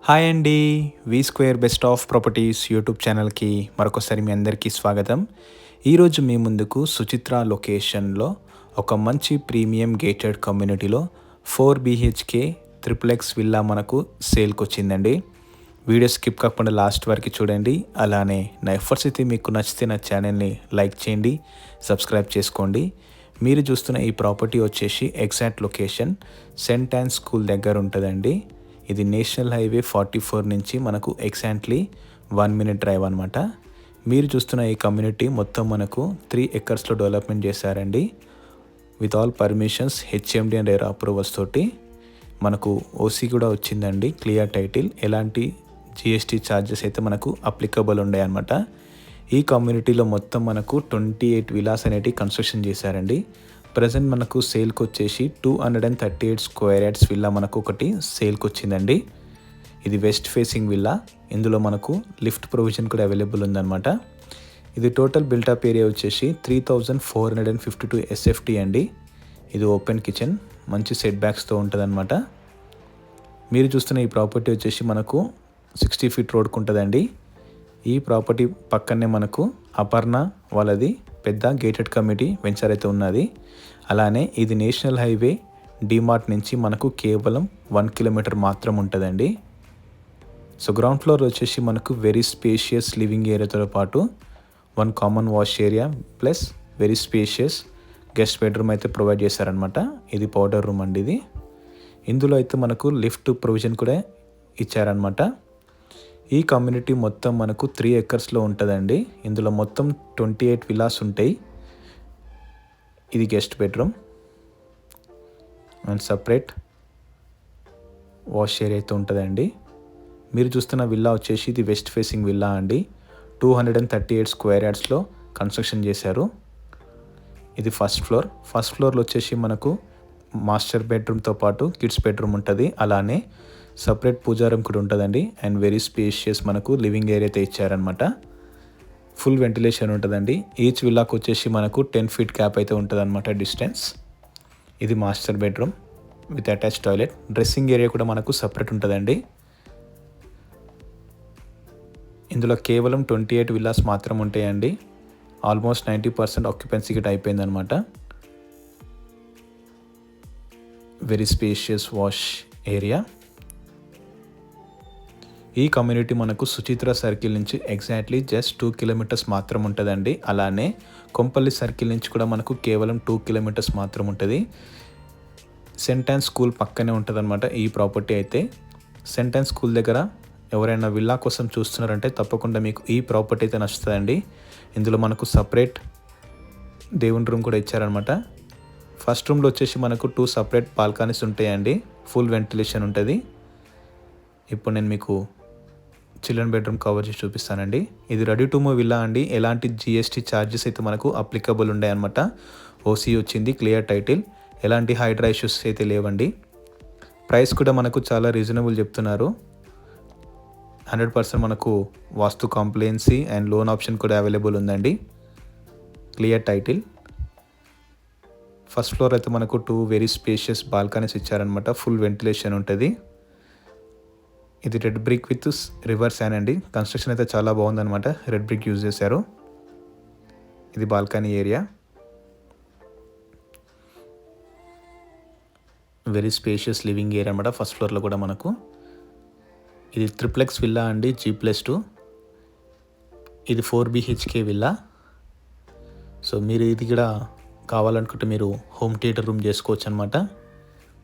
Hi అండి. V square best of properties YouTube ఛానల్కి మరొకసారి మీ అందరికీ స్వాగతం. ఈరోజు మీ ముందుకు సుచిత్ర లొకేషన్లో ఒక మంచి ప్రీమియం గేటెడ్ కమ్యూనిటీలో 4 BHK ట్రిప్లెక్స్ విల్లా మనకు సేల్కి వచ్చిందండి. వీడియో స్కిప్ కాకుండా లాస్ట్ వరకు చూడండి. అలానే నా ఎఫర్ట్స్ అయితే మీకు నచ్చితే నా ఛానల్ని లైక్ చేయండి, సబ్స్క్రైబ్ చేసుకోండి. మీరు చూస్తున్న ఈ ప్రాపర్టీ వచ్చేసి exact location Saint Ann school దగ్గర ఉంటుందండి. ఇది నేషనల్ హైవే 44 నుంచి మనకు ఎగ్జాక్ట్లీ 1 minute డ్రైవ్ అనమాట. మీరు చూస్తున్న ఈ కమ్యూనిటీ మొత్తం మనకు 3 acres డెవలప్మెంట్ చేశారండి. With all permissions HMD and air approvals తోటి మనకు ఓసీ కూడా వచ్చిందండి. క్లియర్ టైటిల్, ఎలాంటి జిఎస్టీ ఛార్జెస్ అయితే మనకు అప్లికబుల్ ఉండే అనమాట. ఈ కమ్యూనిటీలో మొత్తం మనకు 28 విలాస్ అనేటివి కన్స్ట్రక్షన్ చేశారండి. ప్రజెంట్ మనకు సేల్కి వచ్చేసి 238 స్క్వేర్ యార్డ్స్ విల్లా మనకు ఒకటి సేల్కి వచ్చిందండి. ఇది వెస్ట్ ఫేసింగ్ విల్లా. ఇందులో మనకు లిఫ్ట్ ప్రొవిజన్ కూడా అవైలబుల్ ఉందన్నమాట. ఇది టోటల్ బిల్టప్ ఏరియా వచ్చేసి 3452 SFT అండి. ఇది ఓపెన్ కిచెన్, మంచి సెట్ బ్యాక్స్తో ఉంటుందన్నమాట. మీరు చూస్తున్న ఈ ప్రాపర్టీ వచ్చేసి మనకు 60 feet రోడ్కు ఉంటుందండి. ఈ ప్రాపర్టీ పక్కనే మనకు అపర్ణ వాళ్ళది పెద్ద గేటెడ్ కమ్యూనిటీ వెంచర్ అయితే ఉన్నది. అలానే ఇది నేషనల్ హైవే డిమార్ట్ నుంచి మనకు కేవలం 1 kilometer మాత్రం ఉంటుందండి. సో గ్రౌండ్ ఫ్లోర్ వచ్చేసి మనకు వెరీ స్పేషియస్ లివింగ్ ఏరియాతో పాటు 1 common wash area plus very spacious guest bedroom అయితే ప్రొవైడ్ చేశారనమాట. ఇది పౌడర్ రూమ్ అండి. ఇది ఇందులో అయితే మనకు లిఫ్ట్ ప్రొవిజన్ కూడా ఇచ్చారనమాట. ఈ కమ్యూనిటీ మొత్తం మనకు 3 acres ఉంటుందండి. ఇందులో మొత్తం 28 విలాస్ ఉంటాయి. ఇది guest bedroom and separate wash area అయితే ఉంటుందండి. మీరు చూస్తున్న విల్లా వచ్చేసి ఇది వెస్ట్ ఫేసింగ్ విల్లా అండి. 238 స్క్వేర్ యార్డ్స్లో కన్స్ట్రక్షన్ చేశారు. ఇది ఫస్ట్ ఫ్లోర్లో వచ్చేసి మనకు మాస్టర్ బెడ్రూమ్తో పాటు కిడ్స్ బెడ్రూమ్ ఉంటుంది. అలానే సపరేట్ పూజారం కూడా ఉంటుందండి. అండ్ వెరీ స్పేషియస్ మనకు లివింగ్ ఏరియా అయితే ఇచ్చారనమాట. ఫుల్ వెంటిలేషన్ ఉంటుందండి. ఈచ్ విల్లాకు వచ్చేసి మనకు 10 feet గ్యాప్ అయితే ఉంటుంది అనమాట డిస్టెన్స్. ఇది master bedroom with attach toilet. Dressing area కూడా మనకు సపరేట్ ఉంటుందండి. ఇందులో కేవలం 28 విల్లాస్ మాత్రం ఉంటాయండి. ఆల్మోస్ట్ 90% ఆక్యుపెన్సీ గిట్ అయిపోయిందనమాట. Very spacious wash area. ఈ కమ్యూనిటీ మనకు సుచిత్ర సర్కిల్ నుంచి ఎగ్జాక్ట్లీ జస్ట్ 2 kilometers మాత్రం ఉంటుందండి. అలానే కొంపల్లి సర్కిల్ నుంచి కూడా మనకు కేవలం 2 kilometers మాత్రం ఉంటుంది. సెంట్ యాన్ స్కూల్ పక్కనే ఉంటుంది అనమాట ఈ ప్రాపర్టీ అయితే. సెంట్ యాన్ స్కూల్ దగ్గర ఎవరైనా విల్లా కోసం చూస్తున్నారంటే తప్పకుండా మీకు ఈ ప్రాపర్టీ అయితే నచ్చుతుందండి. ఇందులో మనకు సపరేట్ దేవుని రూమ్ కూడా ఇచ్చారనమాట. ఫస్ట్ రూమ్లో వచ్చేసి మనకు 2 separate బాల్కనీస్ ఉంటాయండి. ఫుల్ వెంటిలేషన్ ఉంటుంది. ఇప్పుడు నేను మీకు చిల్డ్రన్ బెడ్రూమ్ కవర్ చేసి చూపిస్తానండి. ఇది రెడీ టు మూవ్ విల్లా అండి. ఎలాంటి జిఎస్టీ ఛార్జెస్ అయితే మనకు అప్లికబుల్ ఉండే అనమాట. ఓసీ వచ్చింది, క్లియర్ టైటిల్, ఎలాంటి హైడ్రా ఇష్యూస్ అయితే లేవండి. ప్రైస్ కూడా మనకు చాలా రీజనబుల్ చెప్తున్నారు. 100% మనకు వాస్తు కాంప్లైన్సీ అండ్ లోన్ ఆప్షన్ కూడా అవైలబుల్ ఉందండి. Clear title. ఫస్ట్ ఫ్లోర్ అయితే మనకు 2 వెరీ స్పేషియస్ బాల్కనీస్ ఇచ్చారనమాట. ఫుల్ వెంటిలేషన్ ఉంటుంది. ఇది red brick with river sand అండి. కన్స్ట్రక్షన్ అయితే చాలా బాగుందన్నమాట. రెడ్ బ్రిక్ యూజ్ చేశారు. ఇది balcony area. Very spacious living area అనమాట. ఫస్ట్ ఫ్లోర్లో కూడా మనకు ఇది ట్రిప్లెక్స్ విల్లా అండి, G+2. ఇది 4 BHK విల్లా. సో మీరు ఇది కూడా కావాలనుకుంటే మీరు హోమ్ థియేటర్ రూమ్ చేసుకోవచ్చు అనమాట.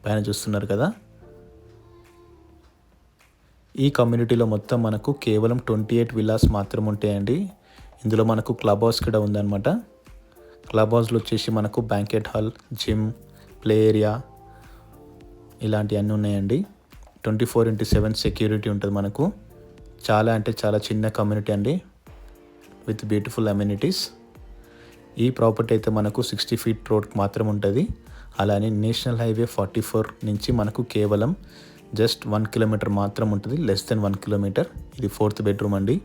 పైన చూస్తున్నారు కదా. ఈ కమ్యూనిటీలో మొత్తం మనకు కేవలం 28 విల్లాస్ మాత్రం ఉంటాయండి. ఇందులో మనకు క్లబ్ హౌస్ కూడా ఉందన్నమాట. క్లబ్ హౌస్లో వచ్చేసి మనకు banquet hall, gym, play area ఇలాంటివన్నీ ఉన్నాయండి. 24/7 సెక్యూరిటీ ఉంటుంది మనకు. చాలా అంటే చాలా చిన్న కమ్యూనిటీ అండి విత్ బ్యూటిఫుల్ అమ్యూనిటీస్. ఈ ప్రాపర్టీ అయితే మనకు 60 feet రోడ్కి మాత్రం ఉంటుంది. అలానే నేషనల్ హైవే 44 నుంచి మనకు కేవలం జస్ట్ 1 kilometer మాత్రం ఉంటుంది. Less than 1 kilometer. ఇది 4th బెడ్రూమ్ అండి.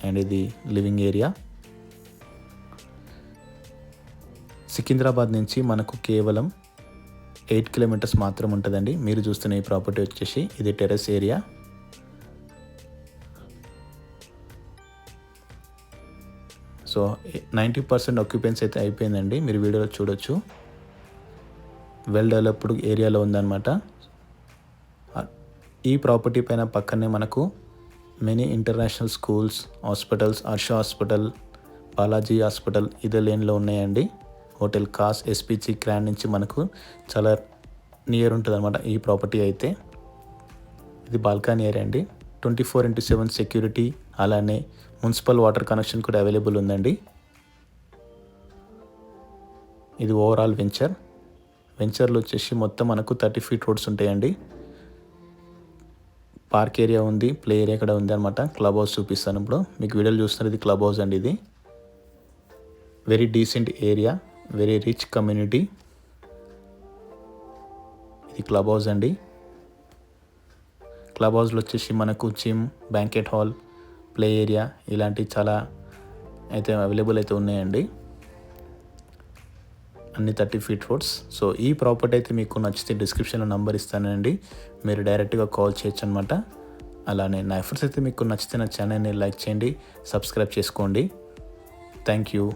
అండ్ ఇది లివింగ్ ఏరియా. సికింద్రాబాద్ నుంచి మనకు కేవలం 8 కిలోమీటర్స్ మాత్రం ఉంటుందండి. మీరు చూస్తున్న ఈ ప్రాపర్టీ వచ్చేసి ఇది టెర్రస్ ఏరియా. సో 90% ఆక్యుపెన్సీ అయితే అయిపోయిందండి. మీరు వీడియోలో చూడొచ్చు. వెల్ డెవలప్డ్ ఏరియాలో ఉందన్నమాట. ఈ ప్రాపర్టీ పైన పక్కనే మనకు many international schools, hospitals, Harsha hospital, Balaji hospital ఇదే లేన్లో ఉన్నాయండి. హోటల్ కాస్, ఎస్పీజీ క్రాండ్ నుంచి మనకు చాలా నియర్ ఉంటుంది అనమాట ఈ ప్రాపర్టీ అయితే. ఇది బాల్కనీ ఏరియా అండి. 24/7 సెక్యూరిటీ, అలానే మున్సిపల్ వాటర్ కనెక్షన్ కూడా అవైలబుల్ ఉందండి. ఇది ఓవరాల్ వెంచర్లో వచ్చేసి మొత్తం మనకు 30 ఫీట్ రోడ్స్ ఉంటాయండి. పార్క్ ఏరియా ఉంది, ప్లే ఏరియా కూడా ఉంది అనమాట. క్లబ్ హౌస్ చూపిస్తాను ఇప్పుడు మీకు. వీడియోలు చూస్తున్నారు, ఇది క్లబ్ హౌస్ అండి. ఇది very decent area, very rich community. ఇది క్లబ్ హౌస్ అండి. క్లబ్ హౌస్లో వచ్చేసి మనకు gym, banquet hall, play area ఇలాంటివి చాలా అయితే అవైలబుల్ అయితే ఉన్నాయండి. అన్ని 30 ఫీట్ రోడ్స్. సో ఈ ప్రాపర్టీ అయితే మీకు నచ్చితే డిస్క్రిప్షన్లో నంబర్ ఇస్తానండి, మీరు డైరెక్ట్గా కాల్ చేయొచ్చు అనమాట. అలానే నా ఎఫర్ట్స్ అయితే మీకు నచ్చితే నా ఛానల్ని లైక్ చేయండి, సబ్స్క్రైబ్ చేసుకోండి. Thank you.